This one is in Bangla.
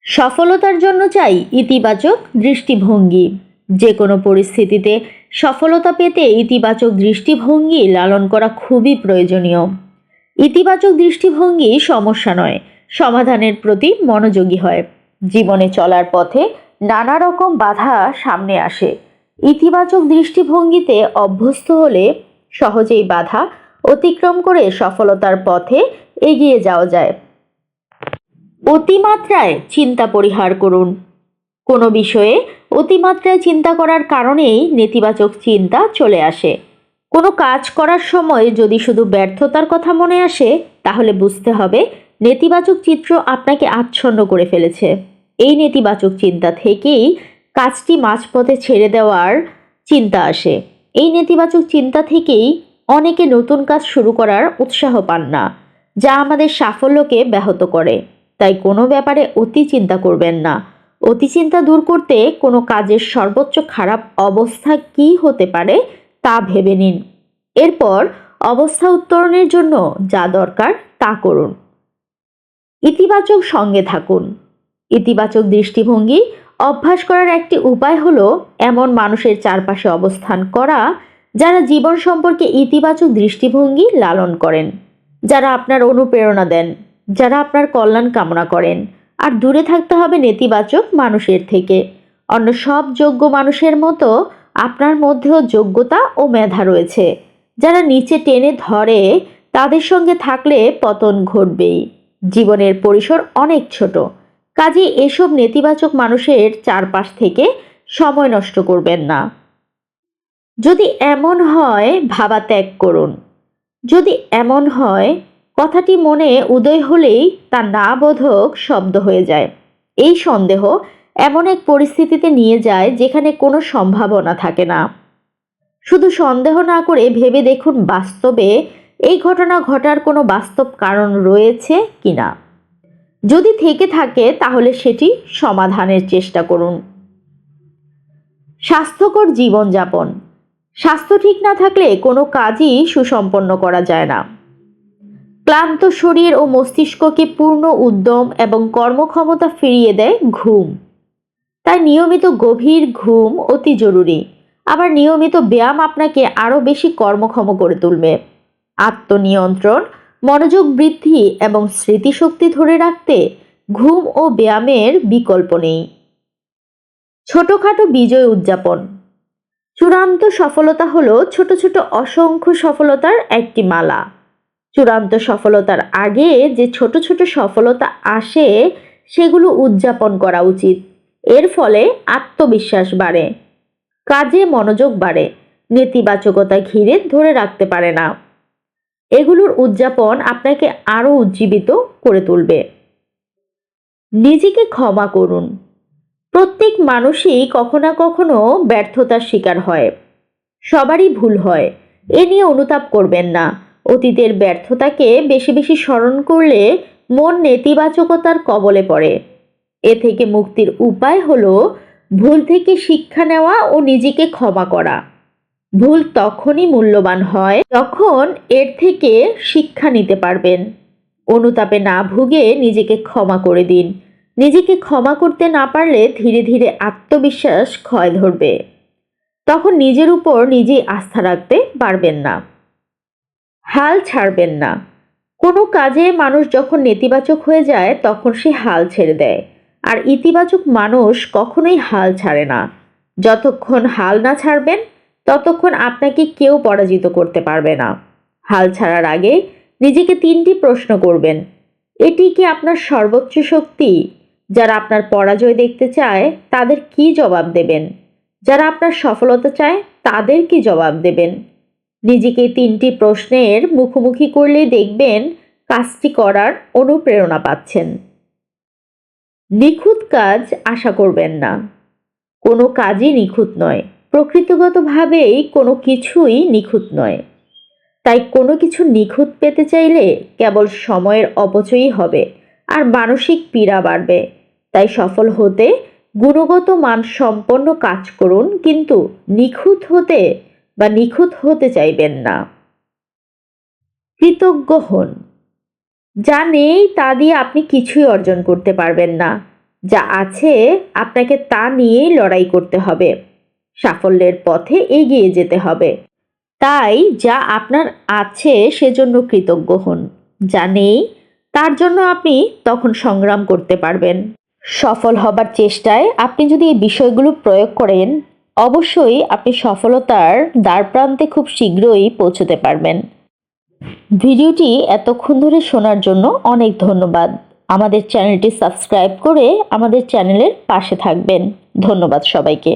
সফলতার জন্য চাই ইতিবাচক দৃষ্টিভঙ্গি। যে কোনো পরিস্থিতিতে সফলতা পেতে ইতিবাচক দৃষ্টিভঙ্গি লালন করা খুবই প্রয়োজনীয়। ইতিবাচক দৃষ্টিভঙ্গি সমস্যা নয়, সমাধানের প্রতি মনোযোগী হয়। জীবনে চলার পথে নানা রকম বাধা সামনে আসে। ইতিবাচক দৃষ্টিভঙ্গিতে অভ্যস্ত হলে সহজেই বাধা অতিক্রম করে সফলতার পথে এগিয়ে যাওয়া যায়। অতিমাত্রায় চিন্তা পরিহার করুন। কোনো বিষয়ে অতিমাত্রায় চিন্তা করার কারণেই নেতিবাচক চিন্তা চলে আসে। কোনো কাজ করার সময় যদি শুধু ব্যর্থতার কথা মনে আসে, তাহলে বুঝতে হবে নেতিবাচক চিত্র আপনাকে আচ্ছন্ন করে ফেলেছে। এই নেতিবাচক চিন্তা থেকেই কাজটি মাঝপথে ছেড়ে দেওয়ার চিন্তা আসে। এই নেতিবাচক চিন্তা থেকেই অনেকে নতুন কাজ শুরু করার উৎসাহ পান না, যা আমাদের সাফল্যকে ব্যাহত করে। তাই কোনো ব্যাপারে অতি চিন্তা করবেন না। অতি চিন্তা দূর করতে কোনো কাজের সর্বোচ্চ খারাপ অবস্থা কী হতে পারে তা ভেবে নিন। এরপর অবস্থা উত্তরণের জন্য যা দরকার তা করুন। ইতিবাচক সঙ্গে থাকুন। ইতিবাচক দৃষ্টিভঙ্গি অভ্যাস করার একটি উপায় হলো এমন মানুষের চারপাশে অবস্থান করা যারা জীবন সম্পর্কে ইতিবাচক দৃষ্টিভঙ্গি লালন করেন, যারা আপনার অনুপ্রেরণা দেন, যারা আপনার কল্যাণ কামনা করেন। আর দূরে থাকতে হবে নেতিবাচক মানুষের থেকে। অন্য সব যোগ্য মানুষের মতো আপনার মধ্যেও যোগ্যতা ও মেধা রয়েছে। যারা নিচে টেনে ধরে তাদের সঙ্গে থাকলে পতন ঘটবেই। জীবনের পরিসর অনেক ছোট, কাজেই এসব নেতিবাচক মানুষের চারপাশ থেকে সময় নষ্ট করবেন না। যদি এমন হয় ভাবা ত্যাগ করুন। যদি এমন হয় কথাটি মনে উদয় হলেই তা না বোধক শব্দ হয়ে যায়। এই সন্দেহ এমন এক পরিস্থিতিতে নিয়ে যায় যেখানে কোনো সম্ভাবনা থাকে না। শুধু সন্দেহ না করে ভেবে দেখুন বাস্তবে এই ঘটনা ঘটার কোনো বাস্তব কারণ রয়েছে কিনা। যদি থেকে থাকে তাহলে সেটি সমাধানের চেষ্টা করুন। স্বাস্থ্যকর জীবনযাপন। স্বাস্থ্য ঠিক না থাকলে কোনো কাজই সুসম্পন্ন করা যায় না। ক্লান্ত শরীর ও মস্তিষ্ককে পূর্ণ উদ্যম এবং কর্মক্ষমতা ফিরিয়ে দেয় ঘুম। তাই নিয়মিত গভীর ঘুম অতি জরুরি। আবার নিয়মিত ব্যায়াম আপনাকে আরও বেশি কর্মক্ষম করে তুলবে। আত্মনিয়ন্ত্রণ, মনোযোগ বৃদ্ধি এবং স্মৃতিশক্তি ধরে রাখতে ঘুম ও ব্যায়ামের বিকল্প নেই। ছোটখাটো বিজয় উদযাপন। চূড়ান্ত সফলতা হলো ছোট ছোট অসংখ্য সফলতার একটি মালা। চূড়ান্ত সফলতার আগে যে ছোট ছোট সফলতা আসে সেগুলো উদযাপন করা উচিত। এর ফলে আত্মবিশ্বাস বাড়ে, কাজে মনোযোগ বাড়ে, নেতিবাচকতা ঘিরে ধরে রাখতে পারে না। এগুলোর উদযাপন আপনাকে আরও উজ্জীবিত করে তুলবে। নিজেকে ক্ষমা করুন। প্রত্যেক মানুষই কখনো না কখনো ব্যর্থতার শিকার হয়। সবারই ভুল হয়, এ নিয়ে অনুতাপ করবেন না। অতীতের ব্যর্থতাকে বেশি বেশি স্মরণ করলে মন নেতিবাচকতার কবলে পড়ে। এ থেকে মুক্তির উপায় হলো ভুল থেকে শিক্ষা নেওয়া ও নিজেকে ক্ষমা করা। ভুল তখনই মূল্যবান হয় যখন এর থেকে শিক্ষা নিতে পারবেন। অনুতাপে না ভুগে নিজেকে ক্ষমা করে দিন। নিজেকে ক্ষমা করতে না পারলে ধীরে ধীরে আত্মবিশ্বাস ক্ষয় ধরবে। তখন নিজের উপর নিজেই আস্থা রাখতে পারবেন না। হাল ছাড়বেন না। কোনো কাজে মানুষ যখন নেতিবাচক হয়ে যায় তখন সে হাল ছেড়ে দেয়। আর ইতিবাচক মানুষ কখনোই হাল ছাড়ে না। যতক্ষণ হাল না ছাড়বেন ততক্ষণ আপনাকে কেউ পরাজিত করতে পারবে না। হাল ছাড়ার আগে নিজেকে 3টি প্রশ্ন করবেন। এটি কি আপনার সর্বোচ্চ শক্তি? যারা আপনার পরাজয় দেখতে চায় তাদের কি জবাব দেবেন? যারা আপনার সফলতা চায় তাদের কি জবাব দেবেন? নিজেকে 3টি প্রশ্নের মুখোমুখি করলেই দেখবেন কাজটি করার অনুপ্রেরণা পাচ্ছেন। নিখুঁত কাজ আশা করবেন না। কোনো কাজই নিখুঁত নয়। প্রকৃতিগতভাবেই কোনো কিছুই নিখুঁত নয়। তাই কোনো কিছু নিখুঁত পেতে চাইলে কেবল সময়ের অপচয়ই হবে আর মানসিক পীড়া বাড়বে। তাই সফল হতে গুণগত মানসম্পন্ন কাজ করুন, কিন্তু নিখুঁত হতে চাইবেন না। কৃতজ্ঞ হন। যা নেই তা দিয়ে আপনি কিছুই অর্জন করতে পারবেন না। যা আছে আপনাকে তা নিয়েই লড়াই করতে হবে, সাফল্যের পথে এগিয়ে যেতে হবে। তাই যা আপনার আছে সেজন্য কৃতজ্ঞ হন, যা নেই তার জন্য আপনি তখন সংগ্রাম করতে পারবেন। সফল হবার চেষ্টায় আপনি যদি এই বিষয়গুলো প্রয়োগ করেন, অবশ্যই আপনি সফলতার দ্বারপ্রান্তে খুব শীঘ্রই পৌঁছতে পারবেন। ভিডিওটি এতক্ষণ ধরে শোনার জন্য অনেক ধন্যবাদ। আমাদের চ্যানেলটি সাবস্ক্রাইব করে আমাদের চ্যানেলের পাশে থাকবেন। ধন্যবাদ সবাইকে।